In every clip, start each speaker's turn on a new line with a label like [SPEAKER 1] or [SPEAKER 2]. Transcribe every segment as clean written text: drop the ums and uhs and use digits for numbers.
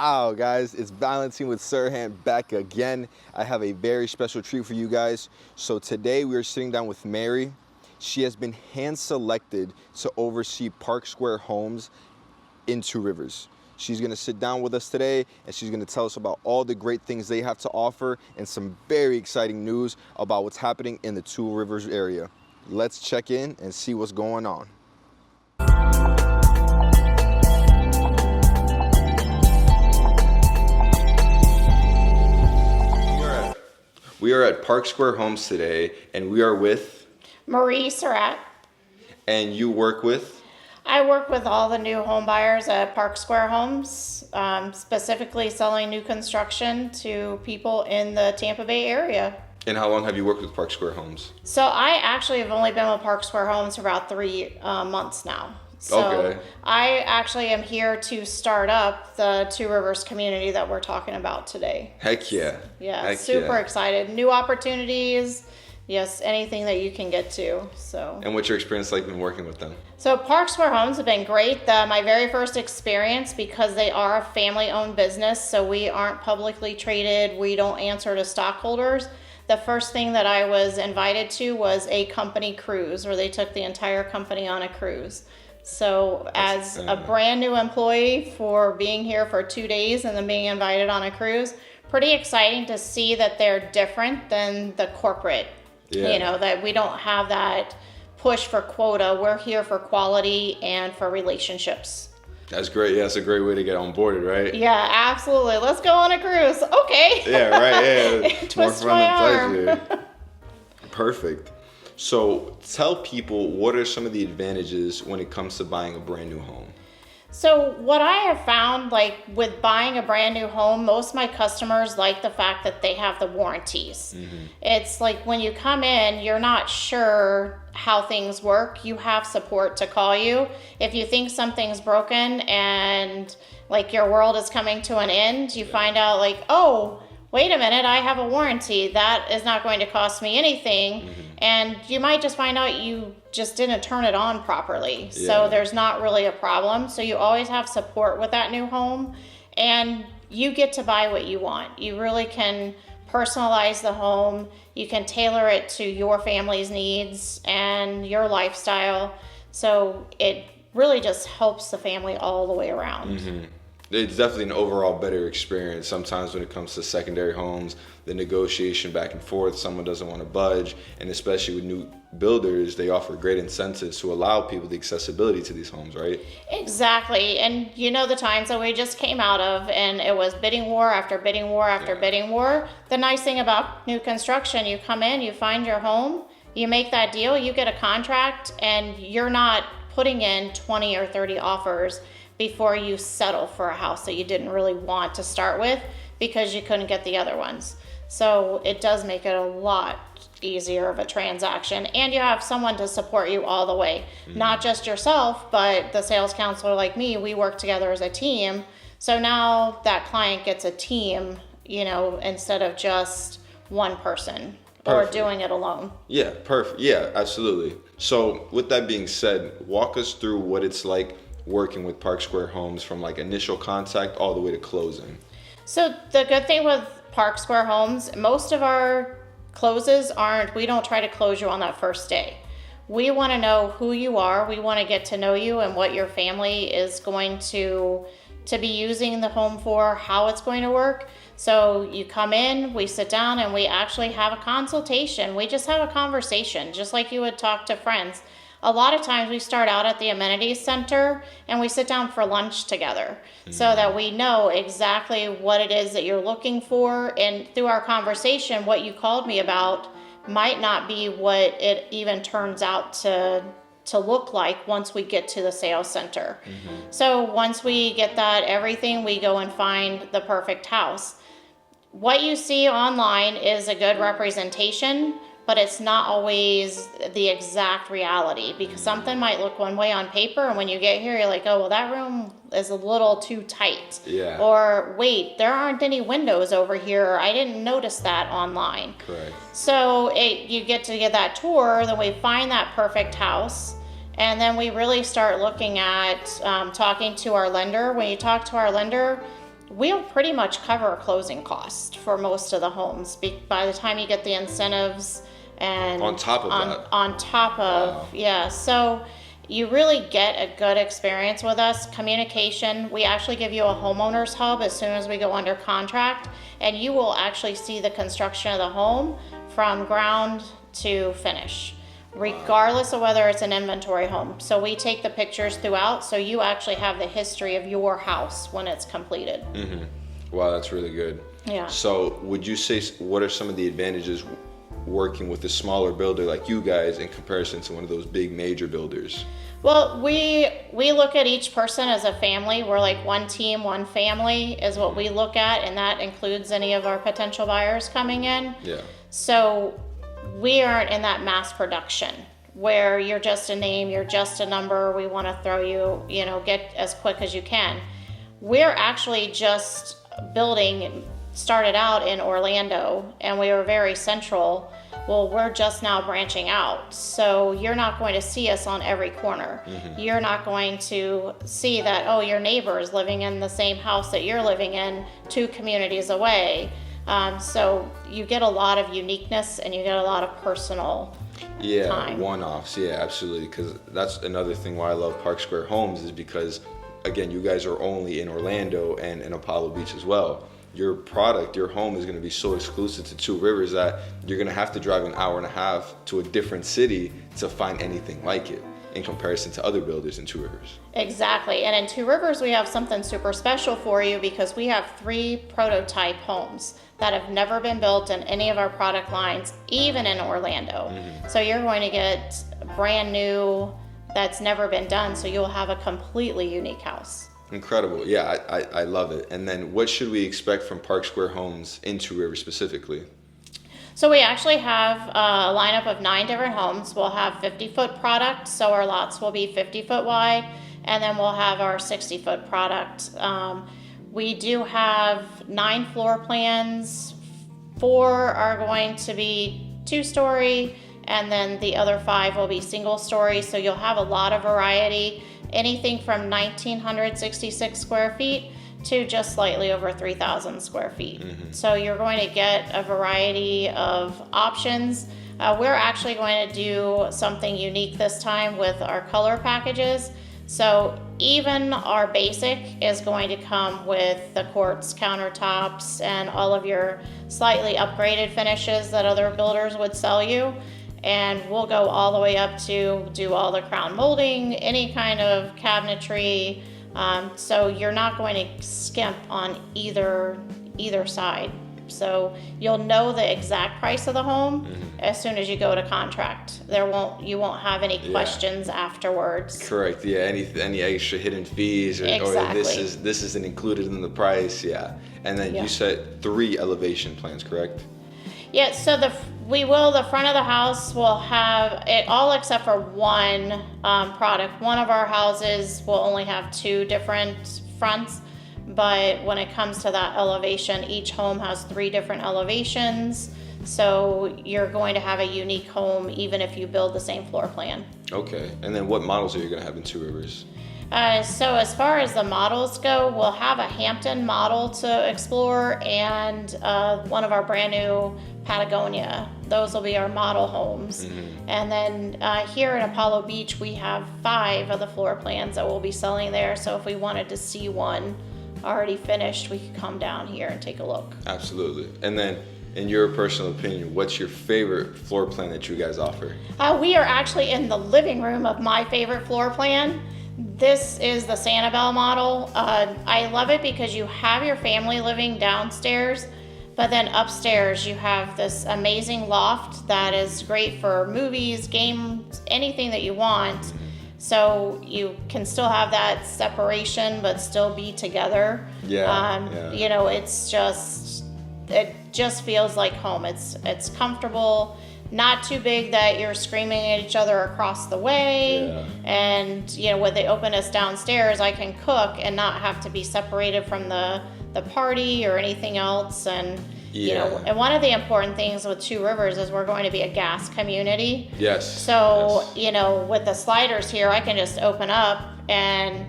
[SPEAKER 1] Wow, guys, it's Valentin with Surratt back again. I have a very special treat for you guys. So today we are sitting down with Mary. She has been hand-selected to oversee Park Square Homes in Two Rivers. She's gonna sit down with us today and she's gonna tell us about all the great things they have to offer and some very exciting news about what's happening in the Two Rivers area. Let's check in and see what's going on. We are at Park Square Homes today, and we are with
[SPEAKER 2] Surratt.
[SPEAKER 1] And you work with?
[SPEAKER 2] I work with all the new home buyers at Park Square Homes, specifically selling new construction to people in the Tampa Bay area.
[SPEAKER 1] And how long have you worked with Park Square Homes?
[SPEAKER 2] So I actually have only been with Park Square Homes for about 3 months now. So
[SPEAKER 1] okay.
[SPEAKER 2] I actually am here to start up the Two Rivers community that we're talking about today.
[SPEAKER 1] Heck yeah.
[SPEAKER 2] Yeah,
[SPEAKER 1] Heck
[SPEAKER 2] super
[SPEAKER 1] yeah.
[SPEAKER 2] excited. New opportunities, yes, anything that you can get to. So.
[SPEAKER 1] And what's your experience like been working with them?
[SPEAKER 2] So Park Square Homes have been great. My very first experience, because they are a family-owned business, so we aren't publicly traded. We don't answer to stockholders. The first thing that I was invited to was a company cruise, where they took the entire company on a cruise. So as a brand new employee, for being here for 2 days and then being invited on a cruise, pretty exciting to see that they're different than the corporate.
[SPEAKER 1] Yeah.
[SPEAKER 2] You know, that we don't have that push for quota. We're here for quality and for relationships.
[SPEAKER 1] That's great. Yeah, that's a great way to get onboarded, right?
[SPEAKER 2] Yeah, absolutely. Let's go on a cruise. Okay.
[SPEAKER 1] Yeah, right. Yeah.
[SPEAKER 2] Twist
[SPEAKER 1] More fun
[SPEAKER 2] my
[SPEAKER 1] than
[SPEAKER 2] arm.
[SPEAKER 1] pleasure. Perfect. So tell people, what are some of the advantages when it comes to buying a brand new home?
[SPEAKER 2] So what I have found, like with buying a brand new home, most of my customers like the fact that they have the warranties. Mm-hmm. It's like when you come in, you're not sure how things work. You have support to call you. If you think something's broken and like your world is coming to an end, you find out like, oh, wait a minute, I have a warranty. That is not going to cost me anything. Mm-hmm. And you might just find out you just didn't turn it on properly. Yeah. So there's not really a problem. So you always have support with that new home, and you get to buy what you want. You really can personalize the home. You can tailor it to your family's needs and your lifestyle. So it really just helps the family all the way around.
[SPEAKER 1] Mm-hmm. It's definitely an overall better experience. Sometimes when it comes to secondary homes, the negotiation back and forth, someone doesn't want to budge, and especially with new builders, they offer great incentives to allow people the accessibility to these homes, right?
[SPEAKER 2] Exactly. And you know the times that we just came out of, and it was bidding war after bidding war after bidding war. The nice thing about new construction, you come in, you find your home, you make that deal, you get a contract, and you're not putting in 20 or 30 offers before you settle for a house that you didn't really want to start with because you couldn't get the other ones. So it does make it a lot easier of a transaction, and you have someone to support you all the way. Mm-hmm. Not just yourself, but the sales counselor like me, we work together as a team. So now that client gets a team, you know, instead of just one person. Perfect. Or doing it alone.
[SPEAKER 1] Yeah, perfect. Yeah, absolutely. So with that being said, walk us through what it's like working with Park Square Homes from like initial contact all the way to closing.
[SPEAKER 2] So the good thing with Park Square Homes, most of our closes we don't try to close you on that first day. We want to know who you are. We want to get to know you and what your family is going to be using the home for, how it's going to work. So you come in, we sit down, and we actually have a consultation. We just have a conversation, just like you would talk to friends. A lot of times we start out at the amenities center and we sit down for lunch together, so that we know exactly what it is that you're looking for. And through our conversation, what you called me about might not be what it even turns out to look like once we get to the sales center. Mm-hmm. So once we get that everything, we go and find the perfect house. What you see online is a good representation, but it's not always the exact reality, because something might look one way on paper, and when you get here, you're like, oh, well, that room is a little too tight.
[SPEAKER 1] Yeah.
[SPEAKER 2] Or, wait, there aren't any windows over here. I didn't notice that online.
[SPEAKER 1] Correct.
[SPEAKER 2] So you get to get that tour, then we find that perfect house, and then we really start looking at talking to our lender. When you talk to our lender, we'll pretty much cover a closing cost for most of the homes by the time you get the incentives and
[SPEAKER 1] On top of that.
[SPEAKER 2] On top of,
[SPEAKER 1] Wow.
[SPEAKER 2] yeah. So you really get a good experience with us. Communication, we actually give you a homeowner's hub as soon as we go under contract, and you will actually see the construction of the home from ground to finish, regardless of whether it's an inventory home. So we take the pictures throughout, so you actually have the history of your house when it's completed.
[SPEAKER 1] Wow, that's really good.
[SPEAKER 2] Yeah.
[SPEAKER 1] So would you say, what are some of the advantages working with a smaller builder like you guys in comparison to one of those big major builders?
[SPEAKER 2] Well, we look at each person as a family. We're like one team, one family is what we look at, and that includes any of our potential buyers coming in.
[SPEAKER 1] Yeah.
[SPEAKER 2] So we aren't in that mass production where you're just a name, you're just a number, we want to throw you, get as quick as you can. We're actually just building, started out in Orlando, and we were very central. Well, we're just now branching out. So you're not going to see us on every corner. You're not going to see that, oh, your neighbor is living in the same house that you're living in 2 communities away. So you get a lot of uniqueness and you get a lot of personal time.
[SPEAKER 1] One-offs. Yeah, absolutely. Because that's another thing why I love Park Square Homes, is because, again, you guys are only in Orlando and in Apollo Beach as well. Your product, your home is going to be so exclusive to Two Rivers that you're going to have to drive an hour and a half to a different city to find anything like it in comparison to other builders in Two Rivers.
[SPEAKER 2] Exactly. And in Two Rivers, we have something super special for you because we have 3 prototype homes that have never been built in any of our product lines, even in Orlando. So you're going to get brand new that's never been done. So you'll have a completely unique house.
[SPEAKER 1] Incredible. Yeah, I love it. And then what should we expect from Park Square Homes in Two Rivers specifically?
[SPEAKER 2] So we actually have a lineup of 9 different homes. We'll have 50-foot product, so our lots will be 50-foot wide, and then we'll have our 60-foot product. We do have 9 floor plans. 4 are going to be 2-story, and then the other 5 will be single-story, so you'll have a lot of variety. Anything from 1,966 square feet to just slightly over 3,000 square feet. So you're going to get a variety of options. We're actually going to do something unique this time with our color packages. So even our basic is going to come with the quartz countertops and all of your slightly upgraded finishes that other builders would sell you. And we'll go all the way up to do all the crown molding, any kind of cabinetry. So you're not going to skimp on either side. So you'll know the exact price of the home as soon as you go to contract. You won't have any questions afterwards.
[SPEAKER 1] Correct. Yeah. Any extra hidden fees or this isn't included in the price. Yeah. And then you said 3 elevation plans, correct?
[SPEAKER 2] Yeah, so the front of the house will have it all except for one product. One of our houses will only have 2 different fronts, but when it comes to that elevation, each home has 3 different elevations. So you're going to have a unique home even if you build the same floor plan. Okay,
[SPEAKER 1] and then what models are you going to have in Two Rivers?
[SPEAKER 2] So as far as the models go, we'll have a Hampton model to explore and one of our brand new Patagonia. Those will be our model homes. And then here in Apollo Beach, we have 5 of the floor plans that we'll be selling there. So if we wanted to see one already finished, we could come down here and take a look.
[SPEAKER 1] Absolutely. And then in your personal opinion, what's your favorite floor plan that you guys offer?
[SPEAKER 2] We are actually in the living room of my favorite floor plan. This is the Sanibel model. I love it because you have your family living downstairs, but then upstairs you have this amazing loft that is great for movies, games, anything that you want. So you can still have that separation, but still be together. You know, it just feels like home. It's comfortable. Not too big that you're screaming at each other across the way. And, you know, when they open us downstairs, I can cook and not have to be separated from the party or anything else. And, you know, and one of the important things with Two Rivers is we're going to be a gas community. So, you know, with the sliders here, I can just open up and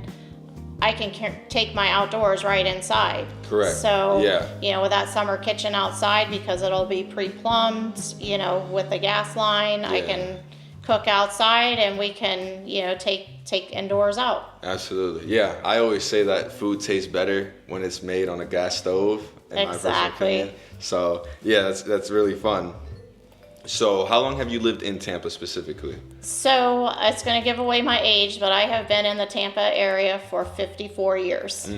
[SPEAKER 2] I can take my outdoors right inside.
[SPEAKER 1] Correct.
[SPEAKER 2] So,
[SPEAKER 1] Yeah.
[SPEAKER 2] you know, with that summer kitchen outside, because it'll be pre-plumbed, you know, with the gas line, I
[SPEAKER 1] Yeah.
[SPEAKER 2] can cook outside and we can, you know, take indoors out.
[SPEAKER 1] Absolutely. Yeah. I always say that food tastes better when it's made on a gas stove, in my personal
[SPEAKER 2] Exactly.
[SPEAKER 1] opinion. So, yeah, that's really fun. So, how long have you lived in Tampa specifically?
[SPEAKER 2] So it's going to give away my age, but I have been in the Tampa area for 54 years.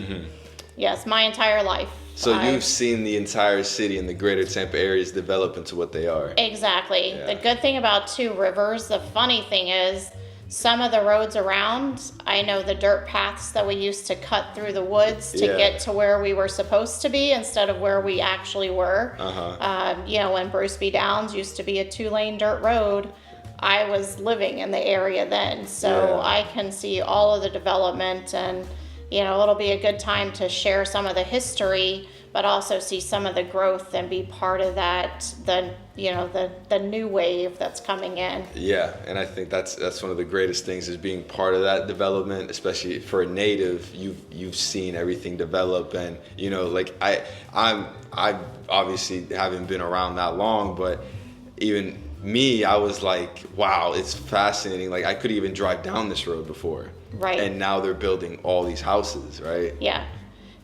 [SPEAKER 2] Yes, my entire life.
[SPEAKER 1] So you've seen the entire city and the greater Tampa areas develop into what they are.
[SPEAKER 2] Exactly.
[SPEAKER 1] Yeah.
[SPEAKER 2] The good thing about Two Rivers, the funny thing is, some of the roads around, I know the dirt paths that we used to cut through the woods to
[SPEAKER 1] Yeah.
[SPEAKER 2] get to where we were supposed to be instead of where we actually were. You know, when Bruce B. Downs used to be a 2-lane dirt road, I was living in the area then. So
[SPEAKER 1] Yeah.
[SPEAKER 2] I can see all of the development, and, you know, it'll be a good time to share some of the history, but also see some of the growth and be part of that, the new wave that's coming in.
[SPEAKER 1] Yeah, and I think that's one of the greatest things is being part of that development, especially for a native. You've seen everything develop, and you know, like I obviously haven't been around that long, but even me, I was like, wow, it's fascinating. Like I could even drive down this road before,
[SPEAKER 2] Right.
[SPEAKER 1] And now they're building all these houses, right?
[SPEAKER 2] Yeah.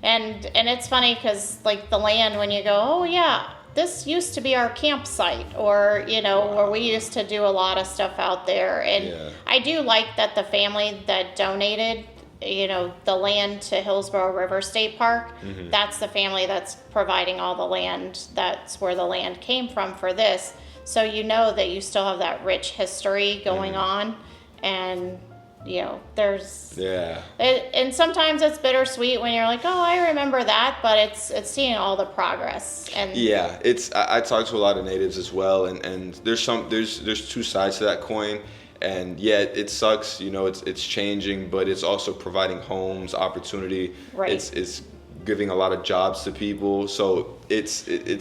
[SPEAKER 2] And it's funny because, like, the land, when you go, oh yeah, this used to be our campsite, or, you know, where we used to do a lot of stuff out there. And
[SPEAKER 1] Yeah.
[SPEAKER 2] I do like that the family that donated, you know, the land to Hillsborough River State Park, that's the family that's providing all the land. That's where the land came from for this. So you know that you still have that rich history going on, and, you know, there's...
[SPEAKER 1] Yeah.
[SPEAKER 2] And sometimes it's bittersweet when you're like, oh, I remember that, but it's seeing all the progress. And
[SPEAKER 1] Yeah, I talk to a lot of natives as well, and there's two sides to that coin, and yeah, it sucks, you know, it's changing, but it's also providing homes, opportunity.
[SPEAKER 2] Right.
[SPEAKER 1] It's giving a lot of jobs to people, so it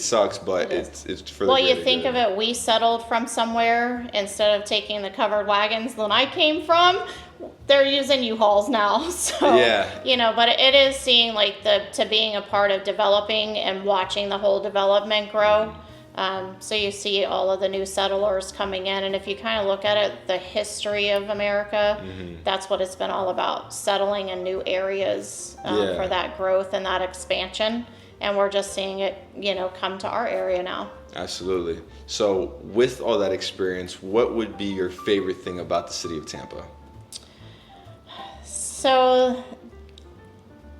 [SPEAKER 1] sucks, but it's for the
[SPEAKER 2] well, you
[SPEAKER 1] greater
[SPEAKER 2] think
[SPEAKER 1] good.
[SPEAKER 2] of it, we settled from somewhere instead of taking the covered wagons that I came from. They're using U-Hauls now, so
[SPEAKER 1] Yeah.
[SPEAKER 2] you know. But it is seeing like to being a part of developing and watching the whole development grow. So you see all of the new settlers coming in, and if you kind of look at it, the history of America, that's what it's been all about: settling in new areas
[SPEAKER 1] Yeah.
[SPEAKER 2] for that growth and that expansion. And we're just seeing it, you know, come to our area now.
[SPEAKER 1] Absolutely. So with all that experience, what would be your favorite thing about the city of Tampa?
[SPEAKER 2] So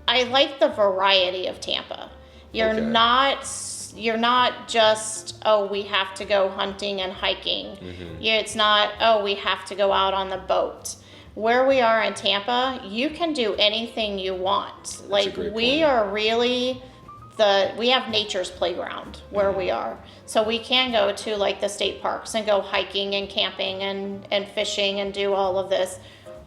[SPEAKER 2] I like the variety of Tampa. You're
[SPEAKER 1] Okay.
[SPEAKER 2] not just, oh, we have to go hunting and hiking. It's not, oh, we have to go out on the boat. Where we are in Tampa, you can do anything you want. Like,
[SPEAKER 1] great
[SPEAKER 2] we
[SPEAKER 1] point.
[SPEAKER 2] are really we have nature's playground where we are. So we can go to like the state parks and go hiking and camping and fishing and do all of this.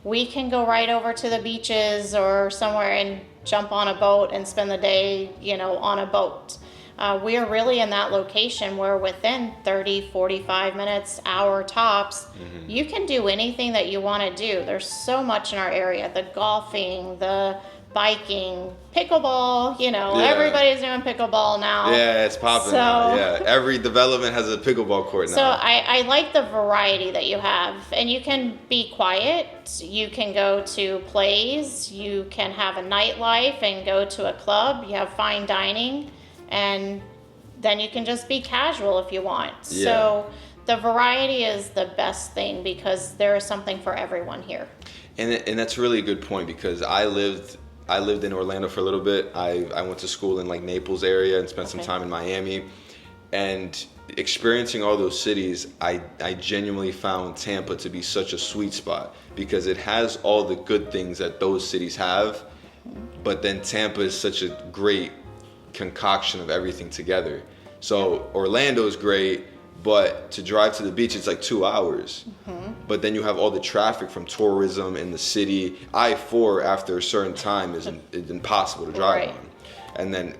[SPEAKER 2] We can go right over to the beaches or somewhere and jump on a boat and spend the day, you know, on a boat. We are really in that location where within 30, 45 minutes, hour tops, you can do anything that you want to do. There's so much in our area. The golfing, the biking, pickleball, you know,
[SPEAKER 1] Yeah.
[SPEAKER 2] everybody's doing pickleball now.
[SPEAKER 1] Yeah, it's popping now. Yeah, every development has a pickleball court now.
[SPEAKER 2] So I like the variety that you have, and you can be quiet. You can go to plays. You can have a nightlife and go to a club. You have fine dining, and then you can just be casual if you want.
[SPEAKER 1] Yeah.
[SPEAKER 2] So the variety is the best thing because there is something for everyone here.
[SPEAKER 1] And that's really a good point because I lived in Orlando for a little bit. I went to school in like Naples area and spent some
[SPEAKER 2] Okay.
[SPEAKER 1] time in Miami, and experiencing all those cities, I genuinely found Tampa to be such a sweet spot because it has all the good things that those cities have, but then Tampa is such a great concoction of everything together. So Orlando is great, but to drive to the beach, it's like 2 hours. But then you have all the traffic from tourism in the city. I-4 after a certain time is impossible to drive
[SPEAKER 2] Right.
[SPEAKER 1] on. And then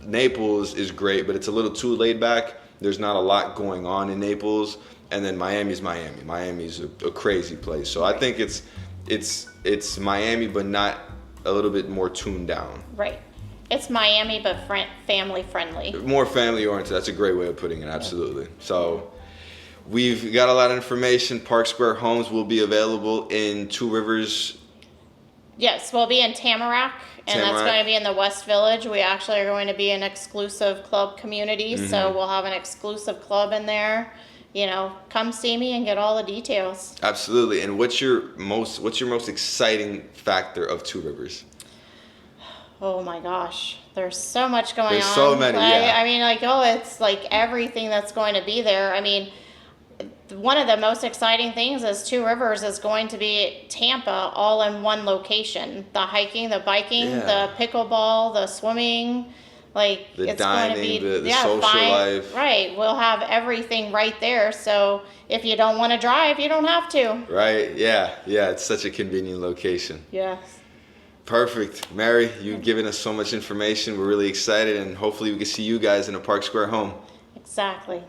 [SPEAKER 1] Naples is great, but it's a little too laid back. There's not a lot going on in Naples. And then Miami's Miami. Miami's a crazy place. So I think it's Miami, but not a little bit more tuned down.
[SPEAKER 2] Right. It's Miami, but family friendly.
[SPEAKER 1] More family oriented. That's a great way of putting it. Absolutely. So we've got a lot of information. Park Square Homes will be available in Two Rivers.
[SPEAKER 2] Yes, we'll be in Tamarack, and that's going to be in the West Village. We actually are going to be an exclusive club community, so we'll have an exclusive club in there. You know, come see me and get all the details.
[SPEAKER 1] Absolutely. And what's your most exciting factor of Two Rivers?
[SPEAKER 2] Oh my gosh, there's so much going on.
[SPEAKER 1] There's so many, yeah.
[SPEAKER 2] I mean, it's like everything that's going to be there. I mean, one of the most exciting things is Two Rivers is going to be Tampa all in one location. The hiking, the biking, the pickleball, the swimming, like
[SPEAKER 1] the
[SPEAKER 2] it's
[SPEAKER 1] dining,
[SPEAKER 2] going to be
[SPEAKER 1] the social life.
[SPEAKER 2] Right, we'll have everything right there. So if you don't want to drive, you don't have to.
[SPEAKER 1] Right, yeah, it's such a convenient location.
[SPEAKER 2] Yes.
[SPEAKER 1] Perfect. Mary, you've given us so much information. We're really excited, and hopefully we can see you guys in a Park Square home.
[SPEAKER 2] Exactly.